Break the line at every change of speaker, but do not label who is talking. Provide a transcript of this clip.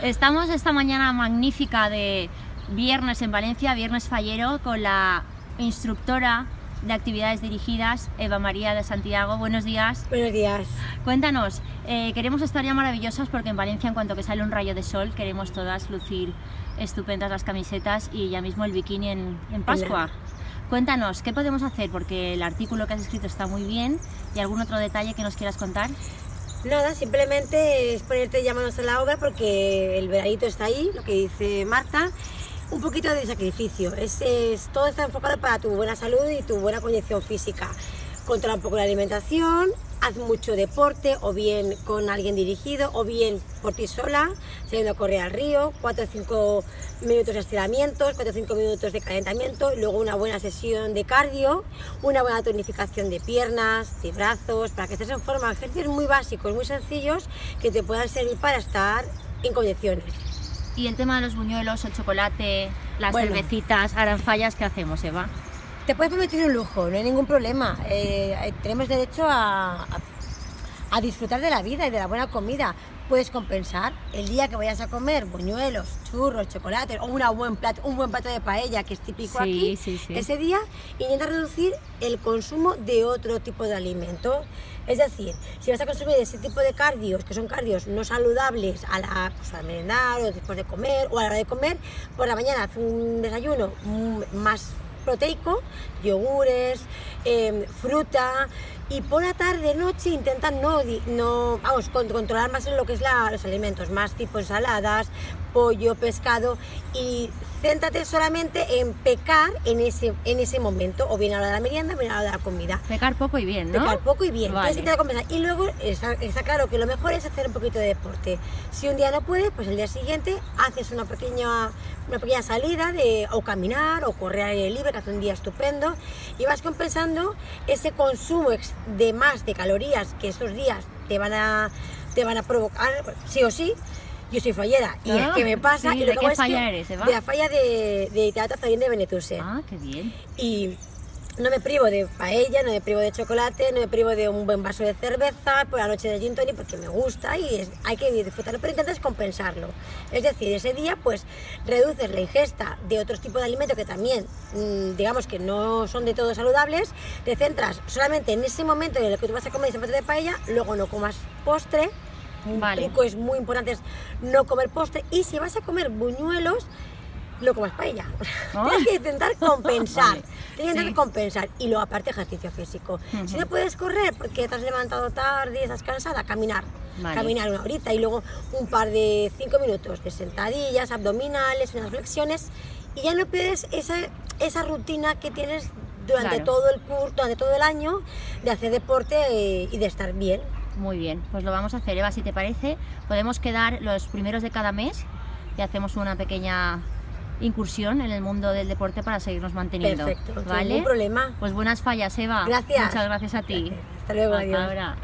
Estamos esta mañana magnífica de viernes en Valencia, viernes fallero, con la instructora de actividades dirigidas, Eva María de Santiago. Buenos días.
Buenos días.
Cuéntanos, queremos estar ya maravillosas porque en Valencia, en cuanto que sale un rayo de sol, queremos todas lucir estupendas las camisetas y ya mismo el bikini en Pascua. Cuéntanos, ¿qué podemos hacer? Porque el artículo que has escrito está muy bien. ¿Y algún otro detalle que nos quieras contar?
Nada, simplemente es ponerte ya manos a la obra porque el veranito está ahí, lo que dice Marta. Un poquito de sacrificio, todo está enfocado para tu buena salud y tu buena condición física. Controla un poco la alimentación, haz mucho deporte, o bien con alguien dirigido, o bien por ti sola, saliendo a correr al río, 4 o 5 minutos de estiramientos, 4 o 5 minutos de calentamiento, y luego una buena sesión de cardio, una buena tonificación de piernas, de brazos, para que estés en forma. Ejercicios muy básicos, muy sencillos, que te puedan servir para estar en condiciones.
Y el tema de los buñuelos, el chocolate, las cervecitas, aranfallas, ¿qué hacemos, Eva?
Te puedes permitir un lujo, no hay ningún problema. Tenemos derecho a disfrutar de la vida y de la buena comida. Puedes compensar el día que vayas a comer buñuelos, churros, chocolate o un buen plato de paella, que es típico aquí. Ese día intenta reducir el consumo de otro tipo de alimento. Es decir, si vas a consumir ese tipo de cardios, que son cardios no saludables al merendar o después de comer o a la hora de comer, por la mañana haz un desayuno más proteico, yogures, fruta, y por la tarde, noche intenta controlar más en lo que es los alimentos, más tipo ensaladas, pollo, pescado, y céntrate solamente en pecar en ese momento, o bien a la hora de la merienda, o bien a la hora de la comida.
Pecar poco y bien, ¿no?
Pecar poco y bien.
Vale.
Y luego está claro que lo mejor es hacer un poquito de deporte. Si un día no puedes, pues el día siguiente haces una pequeña salida o caminar o correr al aire libre, que hace un día estupendo, y vas compensando ese consumo de más de calorías que estos días te van a provocar, sí o sí. Yo soy fallera y es que me pasa.
Sí,
y
¿de qué falla eres, Eva?
De la falla de Teatro Zorín de Benetúser.
Ah, qué bien.
Y no me privo de paella, no me privo de chocolate, no me privo de un buen vaso de cerveza, por la noche de gin tonic, porque me gusta y hay que disfrutarlo, pero intentas compensarlo. Es decir, ese día pues reduces la ingesta de otros tipos de alimentos que también, digamos que no son de todo saludables, te centras solamente en ese momento en el que tú vas a comer ese plato de paella, luego no comas postre. Un truco es muy importante, es no comer postre, y si vas a comer buñuelos, no comas paella. Tienes que intentar compensar. Compensar. Y luego aparte ejercicio físico. Si no puedes correr porque te has levantado tarde y estás cansada, caminar. Caminar una horita y luego un par de 5 minutos de sentadillas, abdominales, unas flexiones, y ya no pierdes esa rutina que tienes durante todo el curso, durante todo el año, de hacer deporte y de estar bien.
Muy bien, pues lo vamos a hacer, Eva, si te parece. Podemos quedar los primeros de cada mes y hacemos una pequeña incursión en el mundo del deporte para seguirnos manteniendo.
Perfecto,
¿vale?
Ningún problema.
Pues buenas fallas, Eva.
Gracias.
Muchas gracias a ti.
Hasta luego,
Hasta
adiós.
ahora.